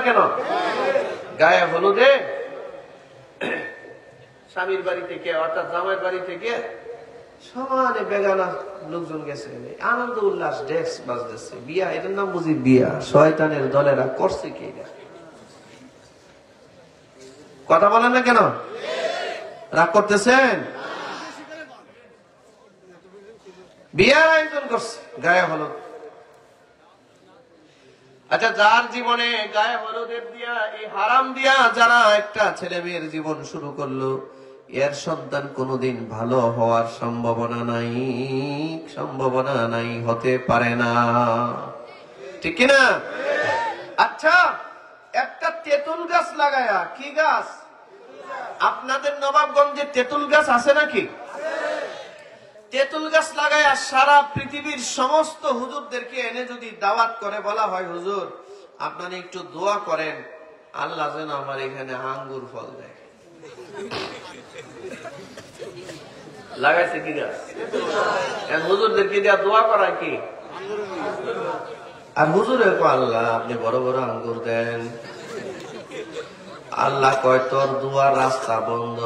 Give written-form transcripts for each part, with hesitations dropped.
কেন? গায়ে হলুদে স্বামীর বাড়ি থেকে অর্থাৎ জামাইয়ের বাড়ি থেকে সমানে বেগানা লোকজন গেছে, আনন্দ উল্লাস ডেস্ক বাজতেছে, বিয়া, এটার নাম বুঝি বিয়া? শয়তানের দলেরা করছে কি? কথা বলেন না কেন? রাগ করতেছেন? বিয়ার আয়োজন করছে গায়ে হলুদ। আচ্ছা, যার জীবনে গায়ে হলুদের দিয়া, এই হারাম দিয়া যারা একটা ছেলে মেয়ের জীবন শুরু করলো, এর সন্তান কোনোদিন ভালো হওয়ার সম্ভাবনা নাই, হতে পারে না, ঠিক কিনা? আচ্ছা, একটা তেঁতুল গাছ লাগায়া, কি গাছ? আপনাদের নবাবগঞ্জে তেঁতুল গাছ আছে নাকি? তেঁতুল গাছ লাগায়া সারা পৃথিবীর সমস্ত হুজুরদেরকে এনে যদি দাওয়াত করে বলা হয়, হুজুর আপনারা একটু দোয়া করেন আল্লাহ যেন আমার এখানে আঙ্গুর ফল দেয়, লাগাইছে কি গাছ? হুজুরদেরকে দেওয়া দোয়া করায় কি? আর হুজুরে আল্লাহ আপনি বড় বড় আঙ্গুর দেন। আল্লাহ কয় তোর দুয়ার রাস্তা বন্ধ।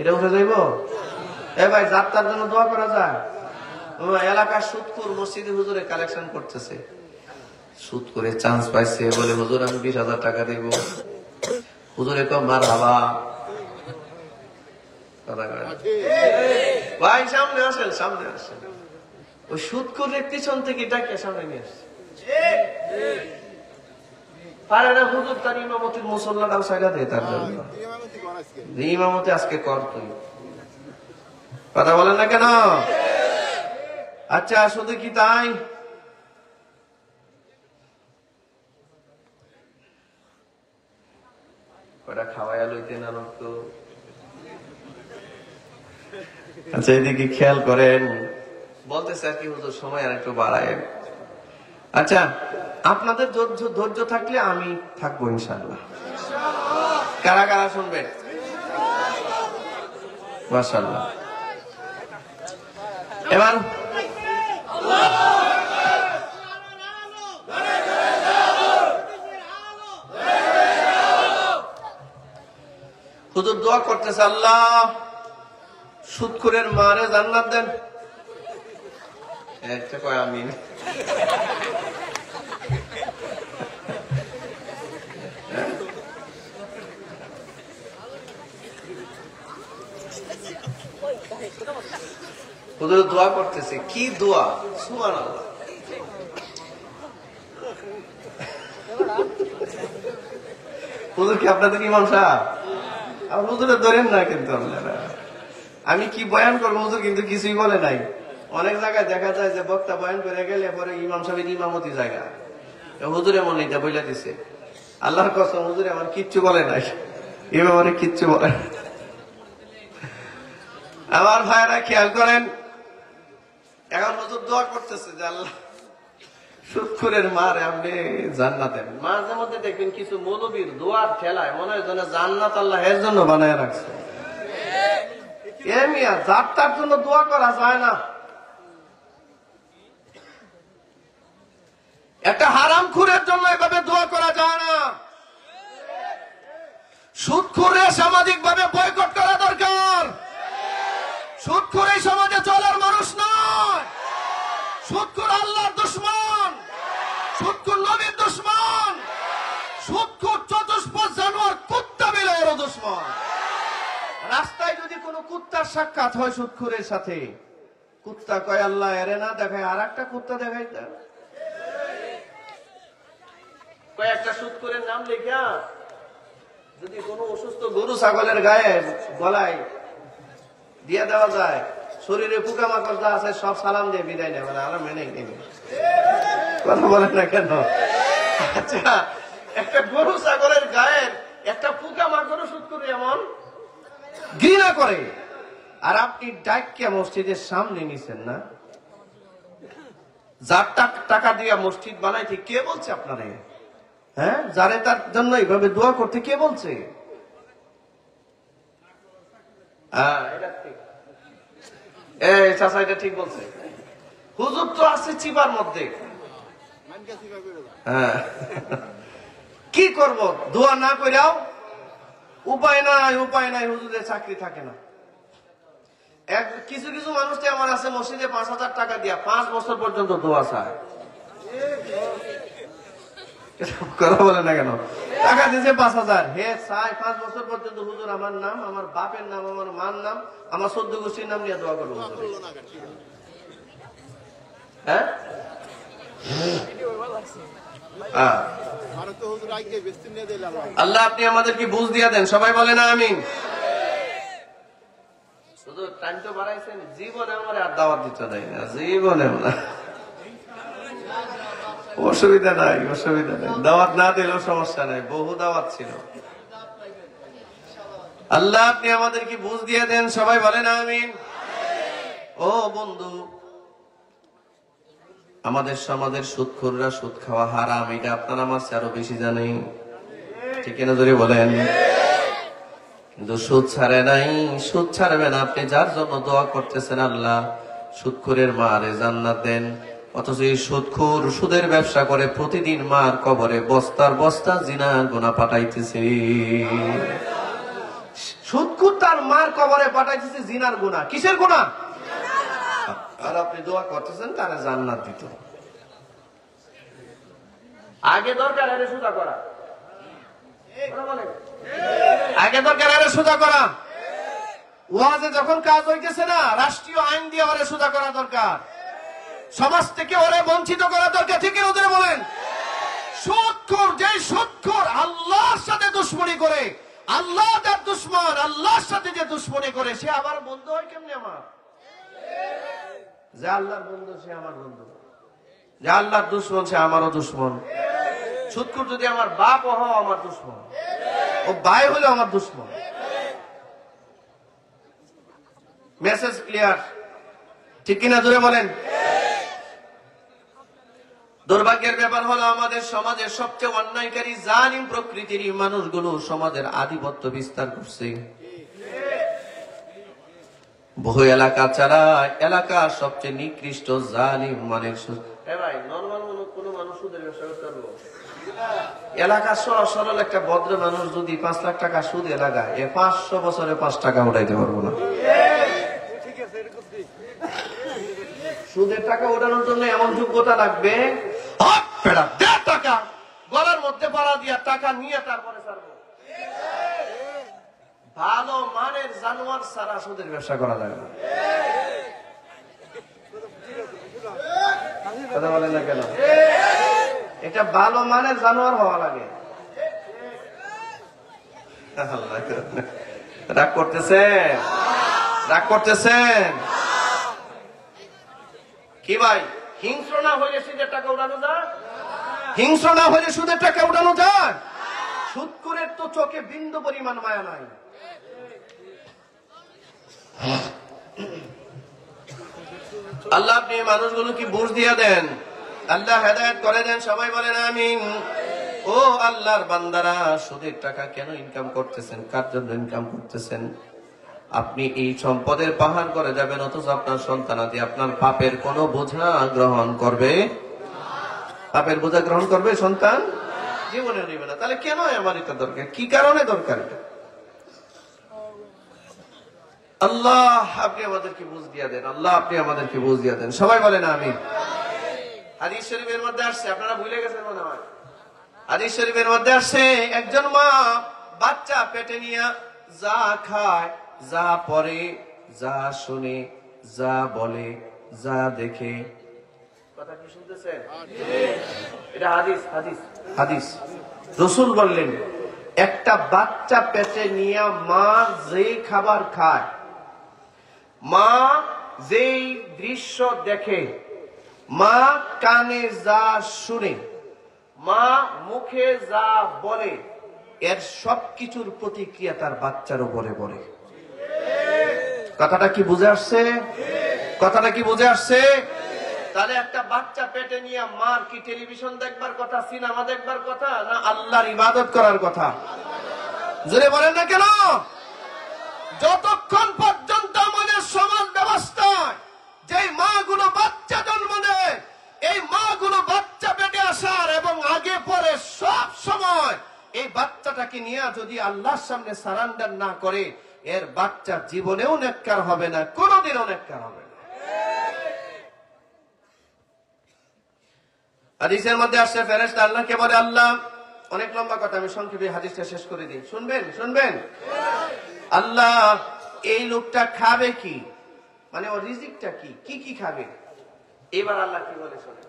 এটা উঠে যাইব? এ ভাই, যাত্রার জন্য দোয়া করা যায়? এলাকার সুদখোর মসজিদে হুজুরে কালেকশন করতেছে, সুদ করে চান্স পাইছে বলে হুজুর আমি 20,000 টাকা দেব। হুজুরে কয় মারহাবা। ভাই সামনে আসেন, সামনে আসেন। ওই সুদখোরের পিছন থেকে ডাকে সামনে নিয়ে আসছে। পারে না হুজুর তার ইমামতির মুসল্লাটাও সাইডা দেয় তার জন্য। ইমামতি আজকে কর তুই, কথা বলেন না কেন? আচ্ছা, শুধু কি তাই? কটা খাওয়াইয়া লইতেন আর তো। আচ্ছা, এদিকে খেয়াল করেন, বলতেছে আর কি হুজুর সময় আর একটু বাড়ায়। আচ্ছা, আপনাদের ধৈর্য থাকলে আমি থাকবো ইনশাআল্লাহ। কারা কারা শুনবেন? মাশাআল্লাহ। এবার হুজুর দোয়া করতেছে, আল্লাহ সুদখোরের মারে জান্নাত দেন। একটা কয় আমিন। হুজুর দোয়া করতেছে, কি দোয়া? সুবহানাল্লাহ। হুজুর কি আপনাদের ইমাম সাহেব? হুজুরে ধরেন না কিন্তু আপনারা। আমি কি বয়ান করবো, হুজুর কিন্তু কিছুই বলে নাই। অনেক জায়গায় দেখা যায় যে বক্তা বয়ান করে গেলে পরে ইমাম সাহেবের ইমামতি জায়গা, হুজুর এমন এটা বইলা দিছে। আল্লাহর কসম, হুজুর আমার কিচ্ছু বলে নাই, ইমাম কিচ্ছু বলে। আমার ভাইরা খেয়াল করেন, এখন হুজুর দোয়া করতেছে যে আল্লাহ সুদখোরের মার আপনি জান্নাত দেন। মাঝে মধ্যে দেখবেন কিছু মৌলবীর দোয়ার ঠেলায় মনে হয় যেন জান্নাত আল্লাহ এর জন্য বানায় রাখছে। এ মিয়া, যার তার জন্য দোয়া করা যায় না। একটা হারামখোরের জন্য এভাবে দোয়া করা যায় না। সুদখোরের সামাজিক ভাবে বয়কট করা দরকার। সুদখোর এই সমাজে চলার মানুষ নয়। সুদখোর আল্লাহর দুশমন, সুদখোর নবীর দুশমন, সুদখোর চতুষ্পদ জানোয়ার কুত্তা বিড়ালের দুশমন। রাস্তায় যদি কোনো কুত্তার সাক্ষাৎ হয় সুদখোরের সাথে, কুত্তা কয় আল্লাহ এরে না দেখায়, আর একটা কুত্তা দেখাই দেয়। কয়েকটা সুদখোরের নাম লেখা যদি কোনো অসুস্থ গরু ছাগলের গায়ে গলায় দিয়ে দেওয়া যায়, শরীরে পোকামাকড় যা আছে সব সালাম দিয়ে বিদায় নেবে, আমরা মেনে নেবে। কথা বলেন না কেন? আচ্ছা, একটা গরু ছাগলের গায়ের একটা পোকামাকড় সুদখোর এমন ঘৃণা করে, আর আপনি ডাইক্কা মসজিদের সামনে নিছেন না? যার টাকা দিয়ে মসজিদ বানাইতে কে বলছে আপনারে? হ্যাঁ, যারে তার জন্য এইভাবে দোয়া করতে কে বলছে? চাচা এটা ঠিক বলছে। হুজুর তো আছে চিপার মধ্যে, হ্যাঁ, কি করব, দোয়া না কইরাও উপায় নাই, উপায় নাই, হুজুরের চাকরি থাকে না। কিছু কিছু মানুষ আমার আছে মসজিদে 5,000 টাকা দিয়া 5 বছর পর্যন্ত দোয়া চায়। কথা বলে না কেন? টাকা দিয়েছে 5,000, হে চাই 5 বছর পর্যন্ত হুজুর আমার নাম, আমার বাপের নাম, আমার মার নাম, আমার 14 গোষ্ঠীর নাম নিয়ে দোয়া করবো। হ্যাঁ, আল্লাহ আপনি আমাদেরকে বুঝ দিয়া দেন, সবাই বলে না আমিন। শুধু টাইম তো বাড়াইছেন, জীবনে আমার আর দাওয়াত দিতে দেয় না, জীবনে না। অসুবিধা নাই, অসুবিধা নাই, দাওয়াত না দিলেও সমস্যা নাই, বহু দাওয়াত ছিল। আল্লাহ আপনি আমাদেরকে বুঝ দিয়ে দেন, সবাই বলেন আমিন। ও বন্ধু, আমাদের সমাজের সুদখোররা সুদ খাওয়া হারাম, এটা আপনার আমার চেয়ে আরো বেশি জানে, ঠিক না? জোরে বলেন। কিন্তু সুদ ছাড়ে নাই, সুদ ছাড়বে না। আপনি যার জন্য দোয়া করতেছেন আল্লাহ সুদখোরের মারে জান্নাত দেন, অথচ এই সুদখোর সুদের ব্যবসা করে প্রতিদিন মার কবরে বস্তার বস্তা জিনার গুনাহ পাঠাইতেছে। সুদখোর তার মার কবরে পাঠাইতেছে জিনার গুনাহ। কিসের গুনাহ? আর আপনি দোয়া করতেছেন তারা জান্নাত দিত। আগে দরকার এর সোজা করা, আগে দরকার এর সোজা করা। ওয়াজে যখন কাজ হইতেছে না, রাষ্ট্রীয় আইন দিয়ে ওরে সোজা করা দরকার, সমাজ থেকে ওরে বঞ্চিত করা দরকার, ঠিক না? ওদের বলেন। সুদখোর, যে সুদখোর আল্লাহর সাথে দুশমনি করে, আল্লাহ তার দুশমন, আল্লাহর সাথে যে দুশমনি করে, সে আবার বন্ধু হয় কেমনে আমার? যে আল্লাহর বন্ধু সে আমার বন্ধু, যে আল্লাহর দুশমন সে আমারও দুশমন। সুদখোর যদি আমার বাপ হও আমার দুশমন, ও ভাই হলো আমার দুশমন। মেসেজ ক্লিয়ার, ঠিক কিনা? জোরে বলেন। দুর্ভাগ্যের ব্যাপার হলো আমাদের সমাজের সবচেয়ে অন্যায়কারী জালিম প্রকৃতির মানুষগুলো সমাজের আধিপত্য বিস্তার করছে। বহু এলাকা ছাড়া এলাকার সবচেয়ে নিকৃষ্ট জালিম মানের ভাই, নরমাল কোন মানুষ সুদের ব্যবসা করতে পারবো? এলাকার সহজ সরল একটা ভদ্র মানুষ যদি 5 লাখ টাকা সুদ এলাকায়, 500 বছরে 5 টাকা উঠাইতে পারবো না। সুদের টাকা ওঠানোর জন্য এমন যোগ্যতা লাগবে, টাকা গলার মধ্যে পাড়া দিয়া টাকা নিয়ে তারপরে ছাড়বো। ভালো মানের জানোয়ার ছাড়া সুদের ব্যবসা করা যাবে না। কথা বলে না কেন? এটা ভালো মানের জানোয়ার হওয়া লাগে। রাগ করতেছেন? রাগ করতেছেন কি ভাই? হিংস্র না হইলে সুদের টাকা উঠানো যায়? হিংস্র না হইলে সুদের টাকা উঠানো যায়? সুদখোরের তো চোখে বিন্দু পরিমাণ মায়া নাই। আল্লাহ আপনি মানুষগুলো কি বুঝ দিয়ে দেন, আল্লাহ হেদায়েত করে দেন, সবাই বলেন আমিন। ও আল্লাহর বান্দারা, সুদের টাকা কেন ইনকাম করতেছেন? কার জন্য ইনকাম করতেছেন? আপনি এই সম্পদের পাহাড় করে যাবেন, অথচ আপনার সন্তানাদি আপনার পাপের কোন বোঝা গ্রহণ করবে? পাপের বোঝা গ্রহণ করবে সন্তান? জীবনে নেবে না। তাহলে কেন আমার এটা দরকার? কি কারণে দরকার এটা? আল্লাহ আপনি আমাদেরকে বুঝ দিয়া দেন, আল্লাহ আপনি আমাদেরকে বুঝ দিয়া দেন, সবাই বলেন আমিন। হাদিস শরীফের মধ্যে আসছে, আপনারা ভুলে গেছেন মনে হয়, হাদিস শরীফের মধ্যে আসছে একজন মা বাচ্চা পেটে নিয়ে যা খায়, যা পড়ে, যা শুনে, যা বলে, যা দেখে, কথা কি শুনতেছেন? এটা হাদিস, হাদিস, হাদিস। রাসূল বললেন একটা বাচ্চা পেটে নিয়ে মা যে খাবার খায়, মা যেই দৃশ্য দেখে, মা কানে যা শুনে, মা মুখে যা বলে, এর সবকিছুর প্রতিক্রিয়া তার বাচ্চার উপরে পড়ে। কথাটা কি বুঝে আসছে? কথাটা কি বুঝে আসছে? তাহলে একটা বাচ্চা পেটে নিয়ে মার কি টেলিভিশন দেখবার কথা, সিনেমা দেখবার কথা, না আল্লাহর ইবাদত করার কথা? জোরে বলেন না কেন? যতক্ষণ পর্যন্ত আমাদের সমাজ ব্যবস্থায় যে মা গুলো বাচ্চা জন্ম দেয়, এই মা গুলো বাচ্চা বাচ্চা পেটে আসার এবং আগে পরে সব সময় এই বাচ্চাটাকে নিয়ে যদি আল্লাহর সামনে সারেন্ডার না করে, এর বাচ্চা জীবনেও নেককার হবে না, কোনোদিনও নেককার হবে না। হাদিসের মধ্যে আসছে ফেরেশতা আল্লাহকে বলে, আল্লাহ, অনেক লম্বা কথা, আমি সংক্ষেপে হাদিসটা শেষ করে দিই, শুনবেন? আল্লাহ, এই লোকটা খাবে কি, মানে ওর রিজিকটা কি কি খাবে? এবার আল্লাহ কি বলে শোনেন।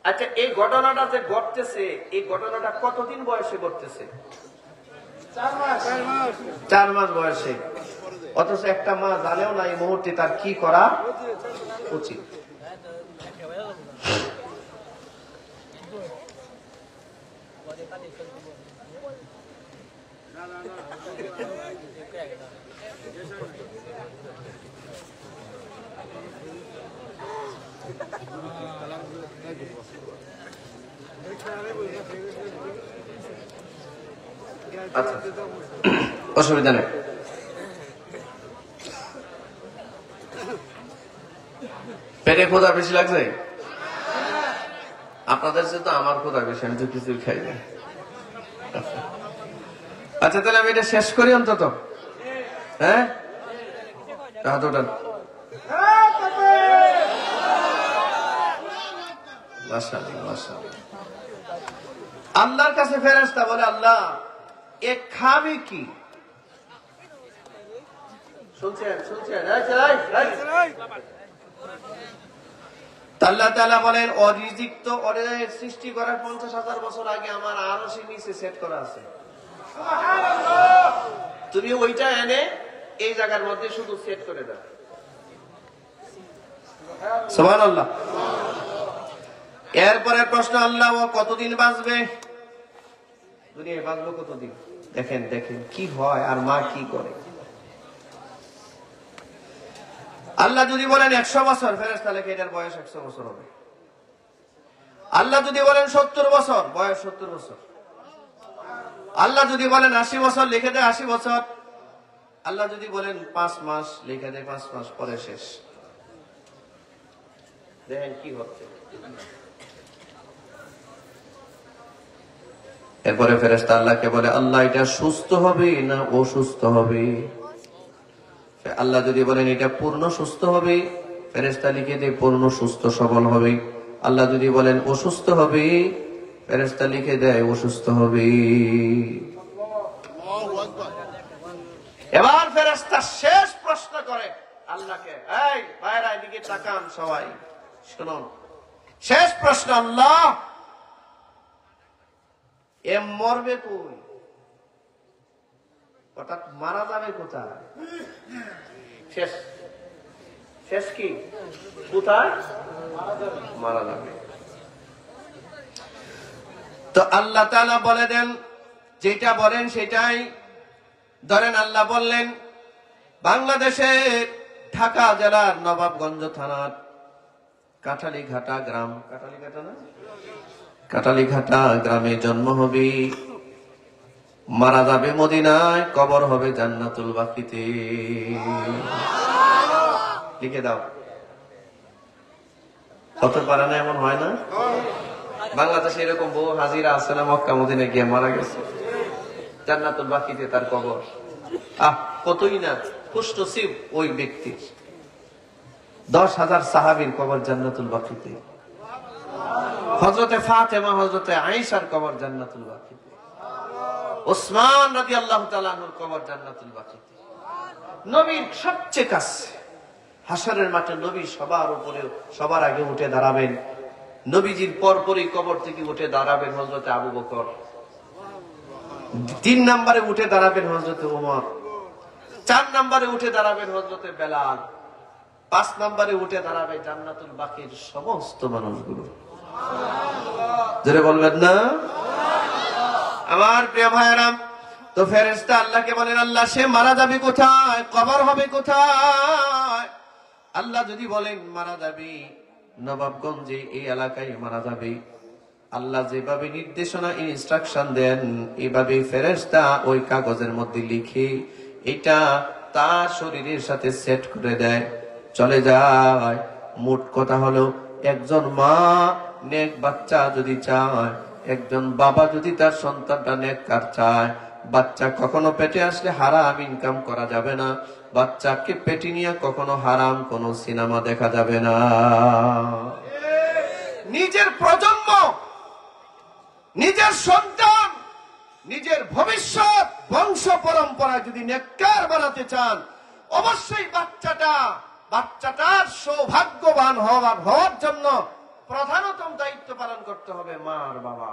আচ্ছা, এই ঘটনাটা যে ঘটতেছে, এই ঘটনাটা কতদিন বয়সে ঘটতেছে? 4 মাস বয়সে। অথচ একটা মা জানেও না এই মুহূর্তে তার কি করা উচিত। আচ্ছা, অসুবিধা নেই। পেটে ক্ষুধা বেশি লাগছে? আপনাদের সাথে তো আমার ক্ষুধা বেশি, আমি তো কিছুই খাই না। আচ্ছা, তাহলে আমি এটা শেষ করি অন্তত। হ্যাঁ, আল্লাহর কাছে ফেরেশতা বলে, আল্লাহ, এ খাবে কি? শুনছেন? আল্লাহ তাআলা বলেন, ও রিজিক তো ওর সৃষ্টি করার 50,000 বছর আগে আমার আরশের নিচে সেট করা আছে। তুমি ওইটা এনে এই জায়গার মধ্যে শুধু সেট করে দাও। সুবহানাল্লাহ। এরপরে প্রশ্ন, আল্লাহ, ও কতদিন বাঁচবে? দুনিয়ায় বাঁচবো কতদিন? দেখেন কি হয় আর মা কি করে। আল্লাহ যদি বলেন 100 বছর, ফেরেশতা লেখে এটার বয়স 100 বছর হবে। আল্লাহ যদি বলেন 70 বছর, বয়স 70 বছর। আল্লাহ যদি বলেন 80 বছর, লিখে দেয় 80 বছর। আল্লাহ যদি বলেন 5 মাস, লিখে দেয় 5 মাস, পরে শেষ। দেখেন কি হচ্ছে। এরপরে ফেরেশতা আল্লাহকে বলে, আল্লাহ, এটা সুস্থ হবে না অসুস্থ হবে? আল্লাহ যদি বলেন এটা পূর্ণ সুস্থ হবে, ফেরেশতা লিখে দেয় পূর্ণ সুস্থ সবল হবে। আল্লাহ যদি বলেন অসুস্থ হবে, ফেরেশতা লিখে দেয় অসুস্থ হবে। এবার ফেরেশতা শেষ প্রশ্ন করে আল্লাহকে, এই ভাইরা এদিকে তাকান সবাই, শুনুন, শেষ প্রশ্ন, আল্লাহ, এ মরবে কই? হঠাৎ মারা যাবে কোথায়? শেষ কি কোথায়? মারা যাবে। তো আল্লাহ তাআলা বলে দেন, যেটা বলেন সেটাই। ধরেন আল্লাহ বললেন, বাংলাদেশের ঢাকা জেলার নবাবগঞ্জ থানার কাঠালিঘাটা গ্রাম, কাঠালিঘাটা গ্রামে জন্ম হবে, মারা যাবে মদিনায়, কবর হবে জান্নাতুল বাকিতে। লিখে দাও। কত পারে না, এমন হয় না? বাংলাদেশে এরকম বহু হাজিরা আছে না, মক্কা মদিনায় গিয়ে মারা গেছে, জান্নাতুল বাকিতে তার কবর। কতই না খুশ নসিব ওই ব্যক্তির। 10,000 সাহাবীর কবর জান্নাতুল বাকিতে। হযরতে ফাতেমা, হযরতে আয়েশার কবর জান্নাতুল বাকিতে। ওসমান রাদিয়াল্লাহু তাআলা আনহুর কবর জান্নাতুল বাকিতে। নবীর সবচেয়ে কাছে হাশরের মাঠে নবী সবার উপরে সবার আগে উঠে দাঁড়াবেন। নবীজির পরপরই কবর থেকে উঠে দাঁড়াবেন হযরতে আবু বকর। 3 নম্বরে উঠে দাঁড়াবেন হযরতে ওমর। 4 নম্বরে উঠে দাঁড়াবেন হযরতে বেলাল। 5 নম্বরে উঠে দাঁড়াবে জান্নাতুল বাকির সমস্ত মানুষগুলো। যারা বলবেন না আমার প্রিয় ভাইরা, তো ফেরেশতা আল্লাহকে বলেন, আল্লাহ, সে মারা যাবে কোথায়? কবর হবে কোথায়? আল্লাহ যদি বলেন মারা যাবে নবাবগঞ্জে, এই এলাকায় মারা যাবে, আল্লাহ যেভাবে নির্দেশনা ইনস্ট্রাকশন দেন, এইভাবে ফেরেশতা ওই কাগজের মধ্যে লিখে এটা তার শরীরের সাথে সেট করে দেয়, চলে যায়। মোট কথা হলো, একজন মা নেক বাচ্চা যদি চায়, একজন বাবা যদি তার সন্তানটা নেককার চায়, বাচ্চা কখনো পেটে আসলে হারাম ইনকাম করা যাবে না, বাচ্চাকে পেটে নিয়ে কখনো হারাম কোন সিনেমা দেখা যাবে না। নিজের প্রজন্ম, নিজের সন্তান, নিজের ভবিষ্যৎ বংশ পরম্পরা যদি নেককার বানাতে চান, অবশ্যই বাচ্চাটার সৌভাগ্যবান হওয়ার জন্য প্রধানতম দায়িত্ব পালন করতে হবে মা আর বাবা।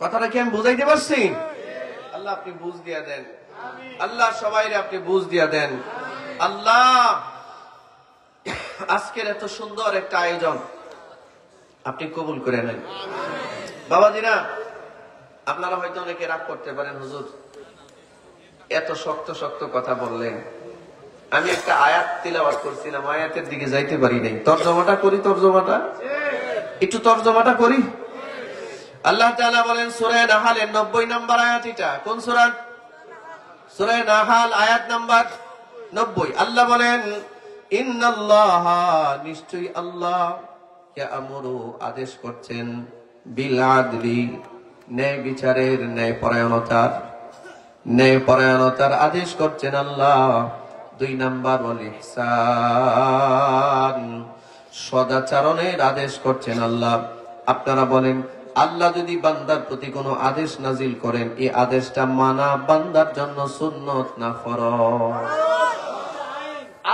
কথাটা কি আমি বুঝাইতে পারছি? আল্লাহ আপনি বুঝ দিয়া দেন, আল্লাহ সবাইরে আপনি বুঝ দিয়া দেন। আল্লাহ আজকের এত সুন্দর একটা আয়োজন আপনি কবুল করে নেন। বাবাজিরা, আপনারা হয়তো অনেকে রাগ করতে পারেন, হুজুর এত শক্ত শক্ত কথা বললেন। আমি একটা আয়াত তিলাওয়াত করছিলাম, আয়াতের দিকে যাইতে পারি নাই। তরজমাটা করি, একটু তরজমাটা করি। আল্লাহ তাআলা বলেন সূরা নাহালের 90 নম্বর আয়াত। এটা কোন সূরা? সূরা নাহাল আয়াত নাম্বার 90। আল্লাহ বলেন ইন্নাল্লাহা, নিশ্চয়ই আল্লাহ, ইয়ামুরু, আদেশ করছেন, বিল আদলি, ন্যায় বিচারের, ন্যায় পরায়ণতার আদেশ করছেন আল্লাহ। 2 নাম্বার ওয়াল ইহসান, সদাচরণের আদেশ করছেন আল্লাহ। আপনারা বলেন, আল্লাহ যদি বান্দার প্রতি কোনো আদেশ নাজিল করেন, এই আদেশটা মানা বান্দার জন্য সুন্নত না ফরজ?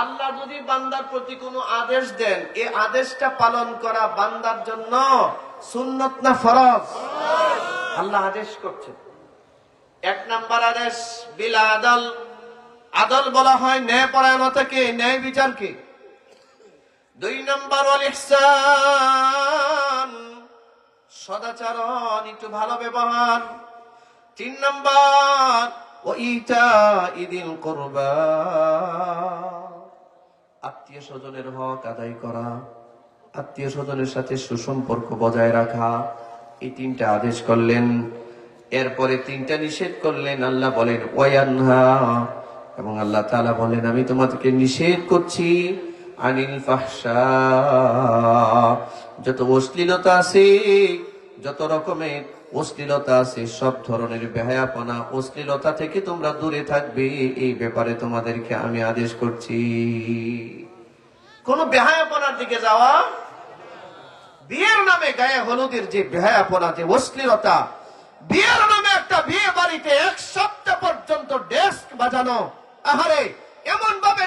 আল্লাহ যদি বান্দার প্রতি কোনো আদেশ দেন, এই আদেশটা পালন করা বান্দার জন্য সুন্নত না ফরজ? আল্লাহ আদেশ করছেন। 1 নাম্বার আদেশ বিল আদল, আদল বলা হয় ন্যায় পরায়ণতাকে, ন্যায় বিচারকে। 2 নাম্বার ওয়াল ইহসান, সদাচরণ, একটু ভালো ব্যবহার। 3 নাম্বার ওয়া ইতাইদিল কুরবা, আত্মীয় স্বজনের হক আদায় করা, আত্মীয় স্বজনের সাথে সুসম্পর্ক বজায় রাখা। এই 3টা আদেশ করলেন। এরপরে 3টা নিষেধ করলেন। আল্লাহ বলেন ওয়ায়ানহা, এবং আল্লাহ তাআলা বলেন আমি তোমাদেরকে নিষেধ করছি আনিল ফাহশা, যত অশ্লীলতা আছে, যত রকমের অশ্লীলতা আছে, সব ধরনের বেহায়াপনা, অশ্লীলতা থেকে তোমরা দূরে থাকবে, এই ব্যাপারে তোমাদেরকে আমি আদেশ করছি। কোন বেহায়াপনার দিকে যাওয়া, বিয়ের নামে গায়ে হলুদের যে বেহায়াপনা, যে অশ্লীলতা, বিয়ের নামে একটা বিয়ে বাড়িতে 1 সপ্তাহ পর্যন্ত ডেস্ক বাজানো। আহারে, এমন ভাবে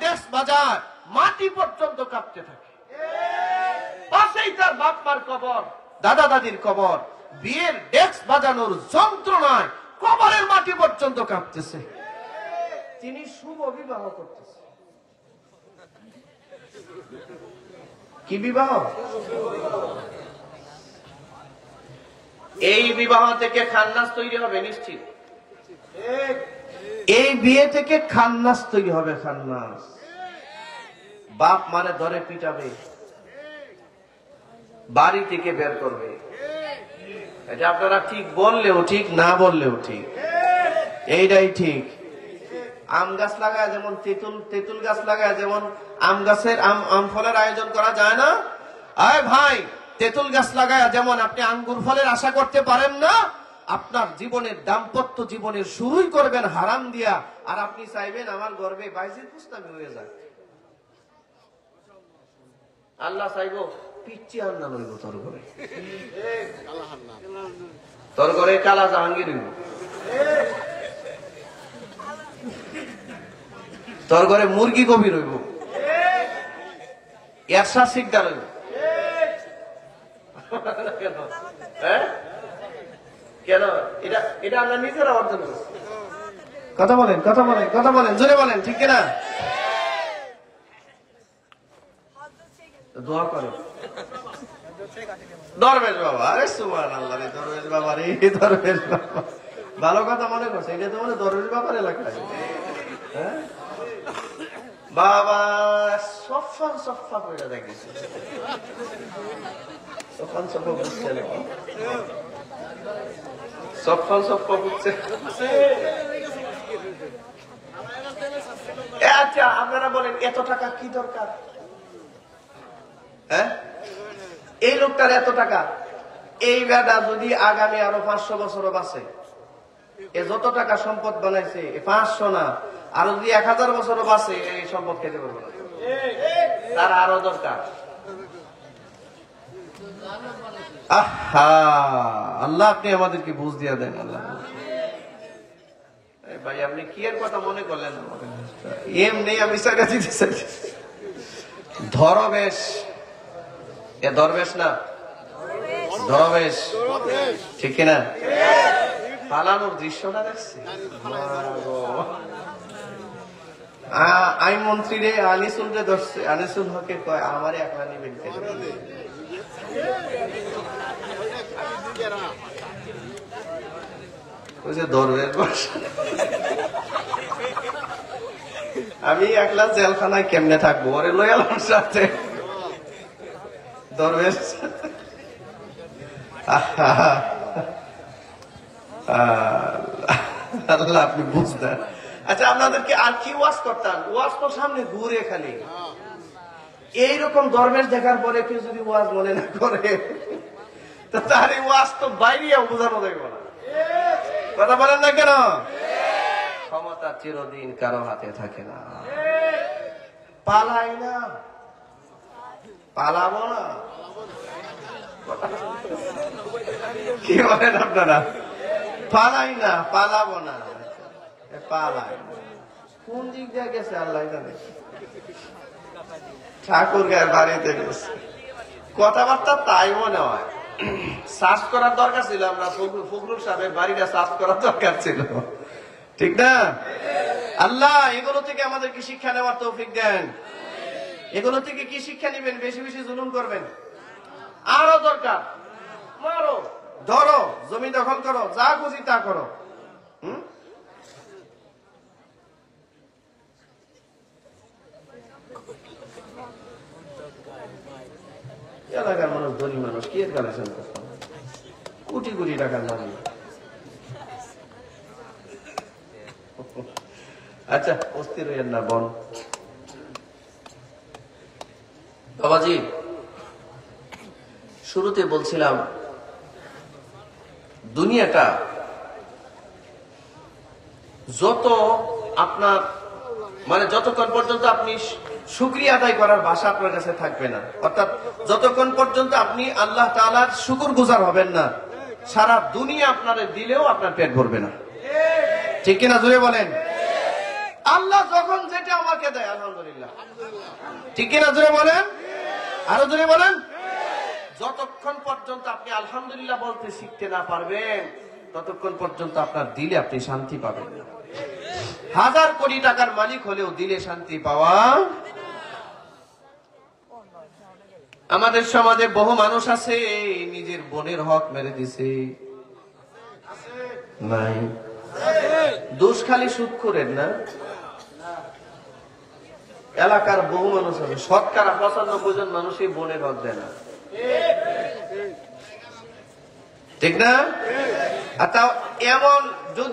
ডেস্ক বাজায় মাটি পর্যন্ত কাঁপতে থাকে। পাশেই তার বাপ মার কবর, দাদা দাদির কবর, বিয়ের ডেস্ক বাজানোর যন্ত্রণায় কবরের মাটি পর্যন্ত কাঁপতেছে। তিনি শুভ বিবাহ করতেছে। কি বিবাহ? এই বিবাহ থেকে খান্নাস তৈরি হবে নিশ্চিত। এই বিয়ে থেকে খান্নাস তৈরি হবে, খান্নাস। বাপ মানে ধরে পিটাবে, বাড়ি থেকে বের করবে। এটা আপনারা ঠিক বললেও ঠিক, না বললেও ঠিক, এইটাই ঠিক। আম গাছ লাগায় যেমন তেঁতুল গাছ লাগায় যেমন আম গাছের আম ফলের আয়োজন করা যায় না, আয় ভাই, তেঁতুল গাছ লাগায় যেমন আপনি আঙ্গুর ফলের আশা করতে পারেন না, আপনার জীবনের দাম্পত্য জীবনের শুরুই করবেন হারাম দিয়া, আর আপনি চাইবেন আমার গর্বে বাইজিদ মুস্তামি হয়ে যাক। আল্লাহ চাইব পিচ্ছি হান্না লইব তোর ঘরে কালা জাহাঙ্গীর হইব, তোর ঘরে মুরগি গভীর হইব, এরশা শিকদার হইব। কেন? এটা আমরা নিজেরা অর্জন করছি। কথা বলেন, জোরে বলেন, ঠিক কিনা? দোয়া করে দরবেশ বাবা, আরে সুবহানাল্লাহ, দরবেশ বাবা রে, দরবেশ বাবা, ভালো কথা মনে করছে। এটা তো মানে দরবেশ বাবার এলাকায়। হ্যাঁ বাবা, সফা করে দেখেছি, আচ্ছা আপনারা বলেন এত টাকা কি দরকার? এই লোকটার এত টাকা, এই বেটা যদি আগামী আরো 500 বছরও বাঁচে, এ যত টাকা সম্পদ বানাইছে 500 না, আরো যদি 1000 বছরও বাঁচে, এই সম্পদ খেতে পারবে না, তার আরো দরকার। আহা, আল্লাহ আপনি আমাদেরকে বুঝ দিয়া দেন। আল্লাহ ভাই, আপনি কি এর কথা মনে করলেন? এমনি আমি সাকা দিতে চাই। ধরবেশ, এ দরবেশ না, ধরবেশ, ঠিক কিনা? পালানোর দৃশ্যটা দেখছি। আইন মন্ত্রী রে আনিসুল রে ধরছে, আনিসুল হকে কয় আমারে একলা নিবেন কেন? আমি একলা জেলখানায় কেমনে থাকবো, ওরে লয়ে এলাম সাথে। দরবেশ আল্লাহ আপনি বুঝতেন। আচ্ছা, আপনাদেরকে আর কি ওয়াজ করতাম? ওয়াজ তো সামনে ঘুরে খালি। এইরকম দরবেশ দেখার পরে কেউ যদি ওয়াজ মনে না করে, তার এই ওয়াজ তো বাইরে বোঝানো যাবে না। কথা বলেন না কেন? ক্ষমতা চিরদিন কারো হাতে থাকে না। পালাই না, পালাবো না, কি বলেন আপনারা? পালাই না, পালাবো না, পালাই কোন দিক দিয়ে গেছে আল্লাহ জানে। ঠাকুর গায়ের বাড়িতে গেছে, কথাবার্তা তাই মনে হয়। সার্চ করার দরকার ছিল, আমরা ফখরুল সাহেবের বাড়িটা সার্চ করার দরকার ছিল, ঠিক না? আল্লাহ এগুলো থেকে আমাদেরকে শিক্ষা নেওয়ার তৌফিক দেন। এগুলো থেকে কি শিক্ষা নেবেন? বেশি বেশি জুলুম করবেন? আরো দরকার, মারো, ধরো, জমি দখল করো, যা খুশি তা করো। এলাকার মানুষ ধনী মানুষ, কি এর কালেকশন করতাম? কোটি কোটি টাকার মালিক। আচ্ছা, অস্থির হইয়েন না বোন। বাবাজি, শুরুতে বলছিলাম দুনিয়াটা যত আপনার মানে যতক্ষণ পর্যন্ত আপনি শুকরিয়া আদায় করার ভাষা আপনার কাছে থাকবে না, অর্থাৎ যতক্ষণ পর্যন্ত আপনি আল্লাহ তাআলার শুকর গুজার হবেন না, সারা দুনিয়া আপনারে দিলেও আপনার পেট ভরবে না, ঠিক কিনা? জোরে বলেন। আল্লাহ যখন যেটা আমাকে দেয় আলহামদুলিল্লাহ, ঠিক কিনা? জোরে বলেন, আরো জোরে বলেন। যতক্ষণ পর্যন্ত আপনি আলহামদুলিল্লাহ বলতে শিখতে না পারবেন, ততক্ষণ পর্যন্ত আপনার দিলে আপনি শান্তি পাবেন না। 1000 কোটি টাকার মালিক হলেও দিলে শান্তি পাওয়া। আমাদের সমাজে বহু মানুষ আছে নিজের বোনের হক মেরে দিছে, নাই দোষ খালি সুদ করেন না। এলাকার বহু মানুষ আছে, শতকরা 95 জন মানুষই বোনের হক দেয় না, ঠিক না? আর তাও এমন যদি